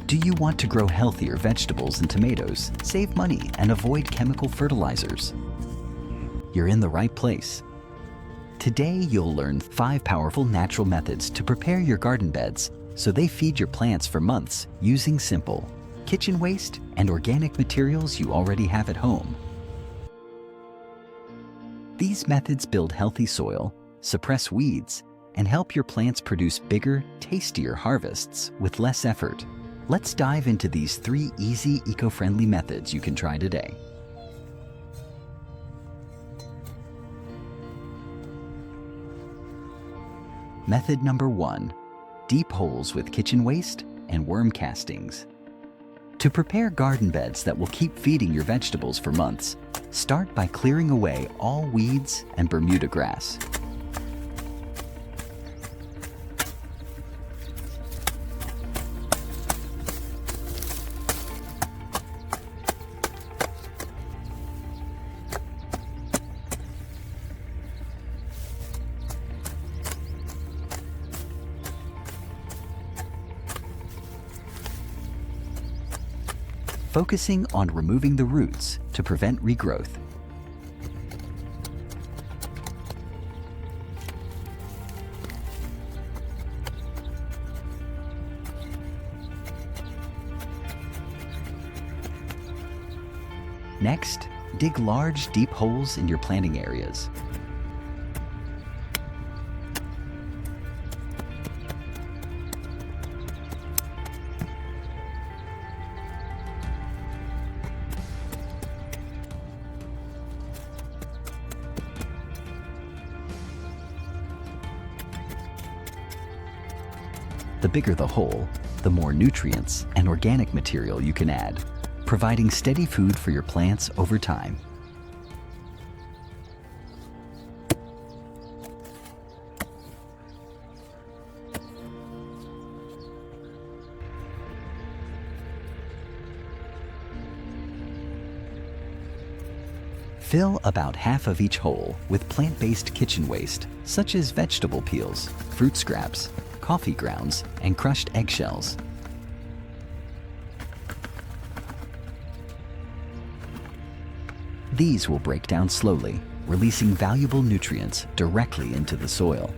Do you want to grow healthier vegetables and tomatoes, save money, and avoid chemical fertilizers? You're in the right place. Today, you'll learn 5 powerful natural methods to prepare your garden beds so they feed your plants for months using simple kitchen waste and organic materials you already have at home. These methods build healthy soil, suppress weeds, and help your plants produce bigger, tastier harvests with less effort. Let's dive into these 3 easy, eco-friendly methods you can try today. Method number 1, deep holes with kitchen waste and worm castings. To prepare garden beds that will keep feeding your vegetables for months, start by clearing away all weeds and Bermuda grass. Focusing on removing the roots to prevent regrowth. Next, dig large, deep holes in your planting areas. The bigger the hole, the more nutrients and organic material you can add, providing steady food for your plants over time. Fill about half of each hole with plant-based kitchen waste, such as vegetable peels, fruit scraps, coffee grounds, and crushed eggshells. These will break down slowly, releasing valuable nutrients directly into the soil.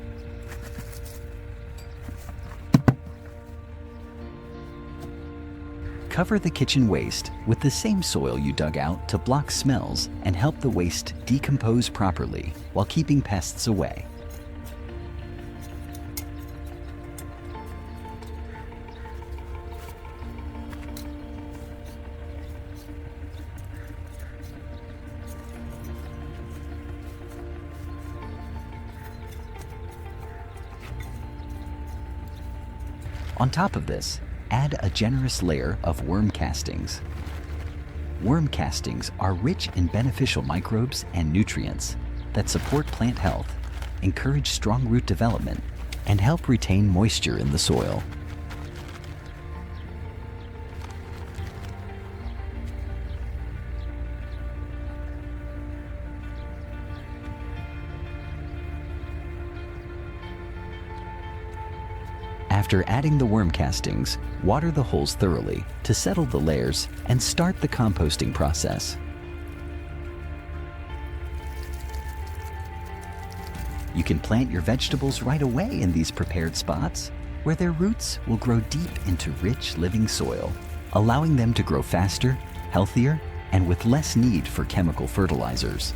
Cover the kitchen waste with the same soil you dug out to block smells and help the waste decompose properly while keeping pests away. On top of this, add a generous layer of worm castings. Worm castings are rich in beneficial microbes and nutrients that support plant health, encourage strong root development, and help retain moisture in the soil. After adding the worm castings, water the holes thoroughly to settle the layers and start the composting process. You can plant your vegetables right away in these prepared spots, where their roots will grow deep into rich, living soil, allowing them to grow faster, healthier, and with less need for chemical fertilizers.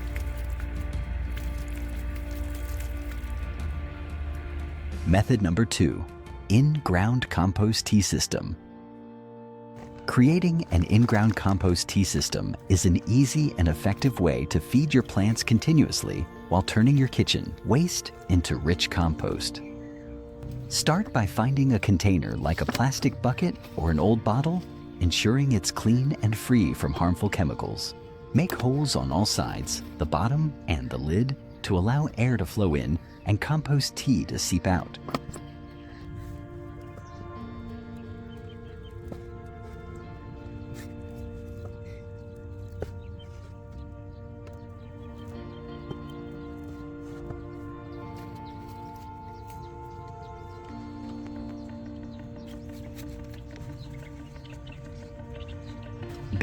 Method number 2. In-ground compost tea system. Creating an in-ground compost tea system is an easy and effective way to feed your plants continuously while turning your kitchen waste into rich compost. Start by finding a container like a plastic bucket or an old bottle, ensuring it's clean and free from harmful chemicals. Make holes on all sides, the bottom and the lid, to allow air to flow in and compost tea to seep out.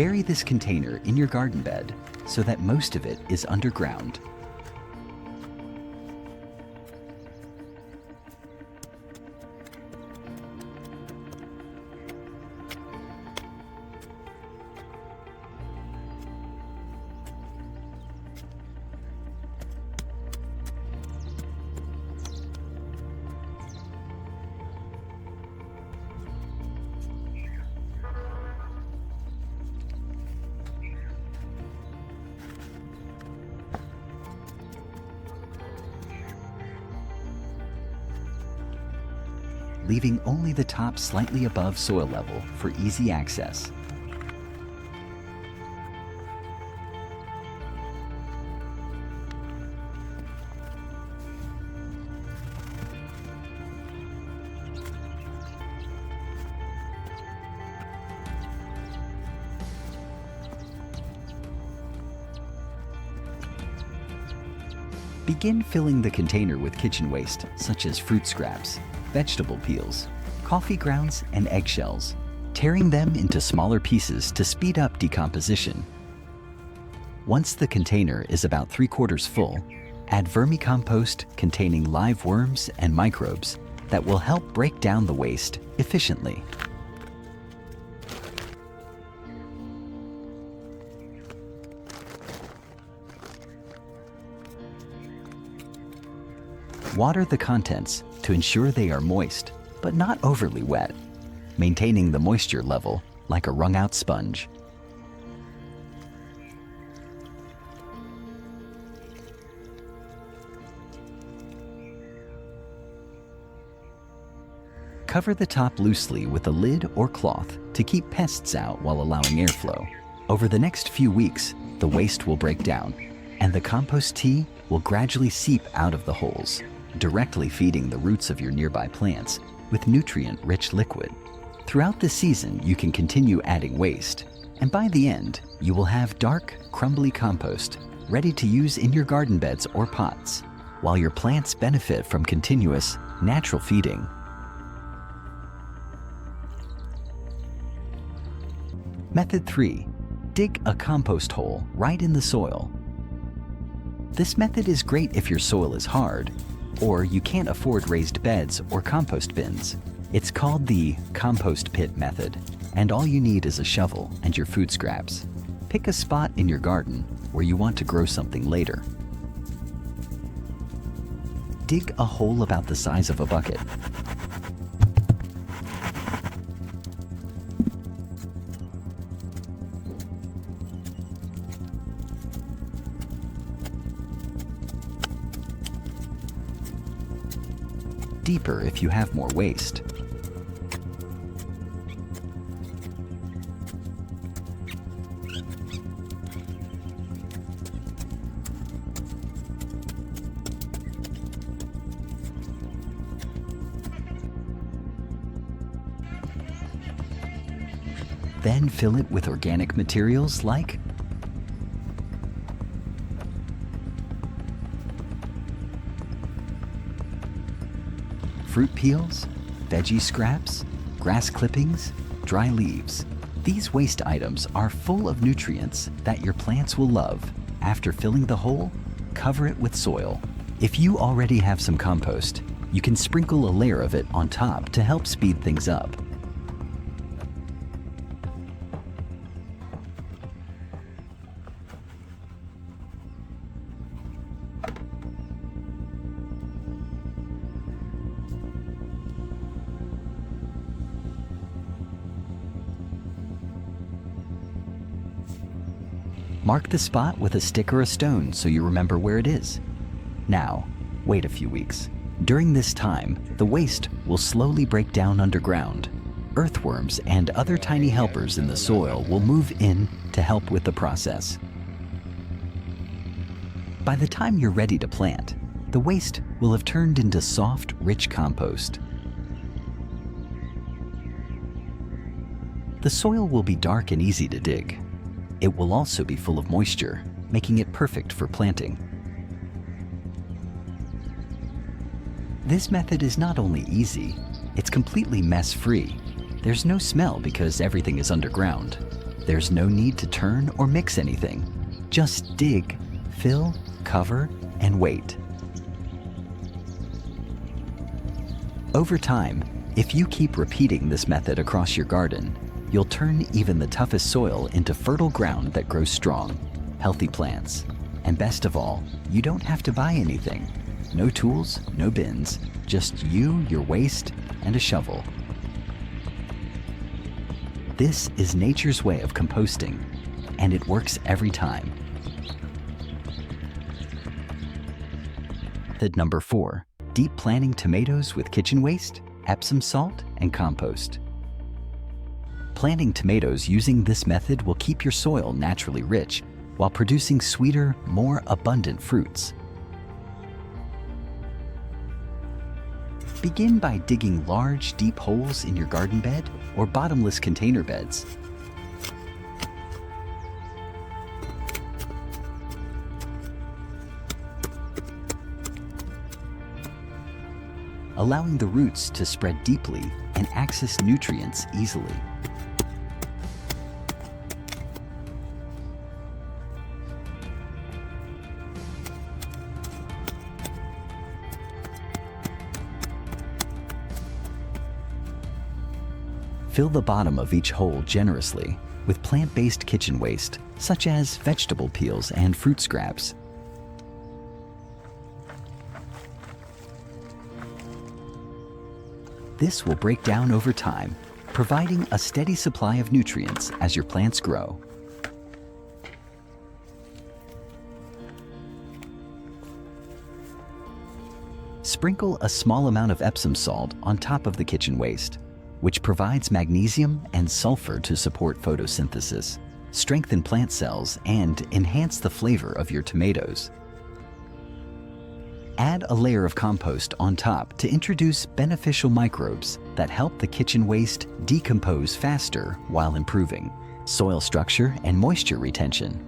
Bury this container in your garden bed so that most of it is underground. Leaving only the top slightly above soil level for easy access. Begin filling the container with kitchen waste, such as fruit scraps, vegetable peels, coffee grounds, and eggshells, tearing them into smaller pieces to speed up decomposition. Once the container is about 3/4 full, add vermicompost containing live worms and microbes that will help break down the waste efficiently. Water the contents to ensure they are moist, but not overly wet, maintaining the moisture level like a wrung-out sponge. Cover the top loosely with a lid or cloth to keep pests out while allowing airflow. Over the next few weeks, the waste will break down, and the compost tea will gradually seep out of the holes, directly feeding the roots of your nearby plants with nutrient-rich liquid. Throughout the season, you can continue adding waste, and by the end, you will have dark, crumbly compost ready to use in your garden beds or pots, while your plants benefit from continuous, natural feeding. Method 3. Dig a compost hole right in the soil. This method is great if your soil is hard, or you can't afford raised beds or compost bins. It's called the compost pit method, and all you need is a shovel and your food scraps. Pick a spot in your garden where you want to grow something later. Dig a hole about the size of a bucket. Deeper if you have more waste. Then fill it with organic materials like fruit peels, veggie scraps, grass clippings, dry leaves. These waste items are full of nutrients that your plants will love. After filling the hole, cover it with soil. If you already have some compost, you can sprinkle a layer of it on top to help speed things up. Mark the spot with a stick or a stone so you remember where it is. Now, wait a few weeks. During this time, the waste will slowly break down underground. Earthworms and other tiny helpers in the soil will move in to help with the process. By the time you're ready to plant, the waste will have turned into soft, rich compost. The soil will be dark and easy to dig. It will also be full of moisture, making it perfect for planting. This method is not only easy, it's completely mess-free. There's no smell because everything is underground. There's no need to turn or mix anything. Just dig, fill, cover, and wait. Over time, if you keep repeating this method across your garden, you'll turn even the toughest soil into fertile ground that grows strong, healthy plants. And best of all, you don't have to buy anything. No tools, no bins, just you, your waste, and a shovel. This is nature's way of composting, and it works every time. Method number 4, deep planting tomatoes with kitchen waste, Epsom salt, and compost. Planting tomatoes using this method will keep your soil naturally rich while producing sweeter, more abundant fruits. Begin by digging large, deep holes in your garden bed or bottomless container beds. Allowing the roots to spread deeply and access nutrients easily. Fill the bottom of each hole generously with plant-based kitchen waste, such as vegetable peels and fruit scraps. This will break down over time, providing a steady supply of nutrients as your plants grow. Sprinkle a small amount of Epsom salt on top of the kitchen waste, which provides magnesium and sulfur to support photosynthesis, strengthen plant cells, and enhance the flavor of your tomatoes. Add a layer of compost on top to introduce beneficial microbes that help the kitchen waste decompose faster while improving soil structure and moisture retention.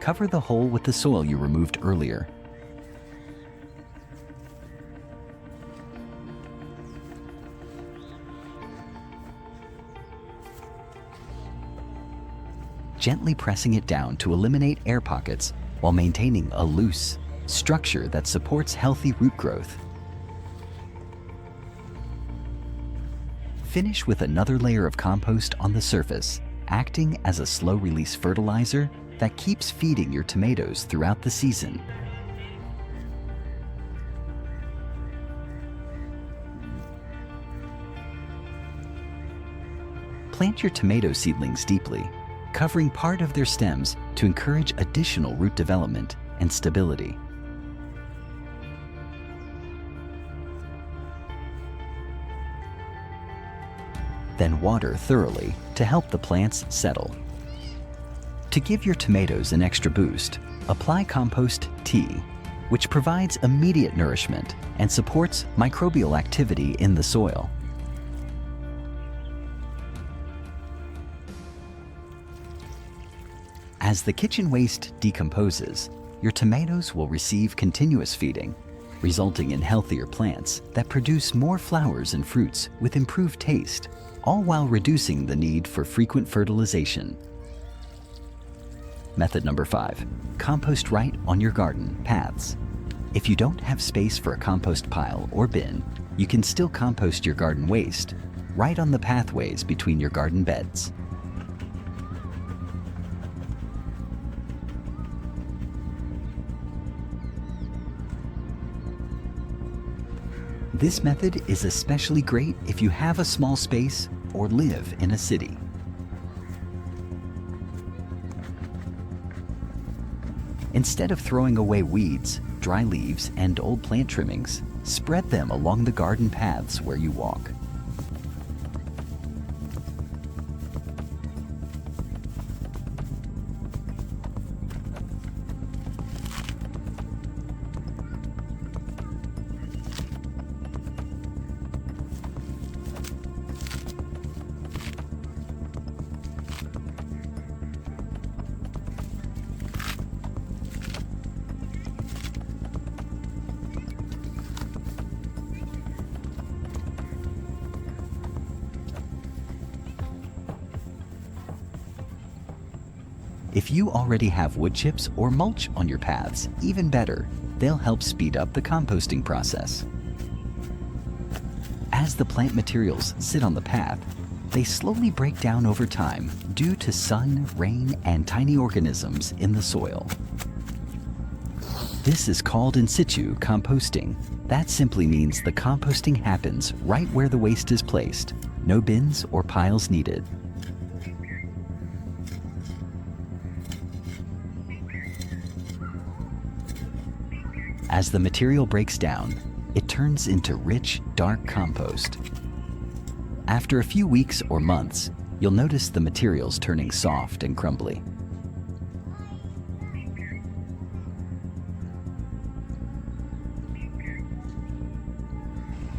Cover the hole with the soil you removed earlier. Gently pressing it down to eliminate air pockets while maintaining a loose structure that supports healthy root growth. Finish with another layer of compost on the surface, acting as a slow-release fertilizer that keeps feeding your tomatoes throughout the season. Plant your tomato seedlings deeply, covering part of their stems to encourage additional root development and stability. Then water thoroughly to help the plants settle. To give your tomatoes an extra boost, apply Compost Tea, which provides immediate nourishment and supports microbial activity in the soil. As the kitchen waste decomposes, your tomatoes will receive continuous feeding, resulting in healthier plants that produce more flowers and fruits with improved taste, all while reducing the need for frequent fertilization. Method number 5, compost right on your garden paths. If you don't have space for a compost pile or bin, you can still compost your garden waste right on the pathways between your garden beds. This method is especially great if you have a small space or live in a city. Instead of throwing away weeds, dry leaves, and old plant trimmings, spread them along the garden paths where you walk. If you already have wood chips or mulch on your paths, even better. They'll help speed up the composting process. As the plant materials sit on the path, they slowly break down over time due to sun, rain, and tiny organisms in the soil. This is called in situ composting. That simply means the composting happens right where the waste is placed. No bins or piles needed. As the material breaks down, it turns into rich, dark compost. After a few weeks or months, you'll notice the materials turning soft and crumbly.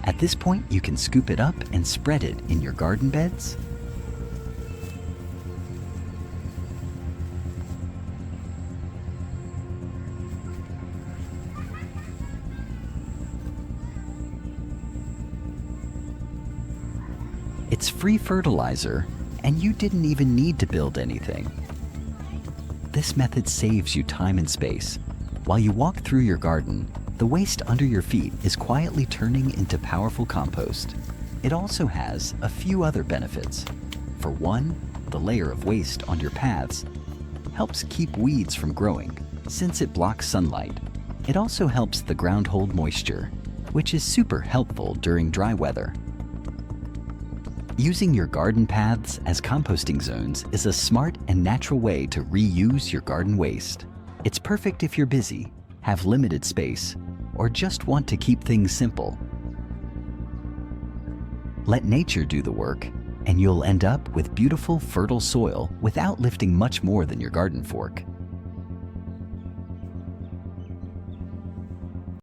At this point, you can scoop it up and spread it in your garden beds, it's free fertilizer, and you didn't even need to build anything. This method saves you time and space. While you walk through your garden, the waste under your feet is quietly turning into powerful compost. It also has a few other benefits. For one, the layer of waste on your paths helps keep weeds from growing since it blocks sunlight. It also helps the ground hold moisture, which is super helpful during dry weather. Using your garden paths as composting zones is a smart and natural way to reuse your garden waste. It's perfect if you're busy, have limited space, or just want to keep things simple. Let nature do the work, and you'll end up with beautiful, fertile soil without lifting much more than your garden fork.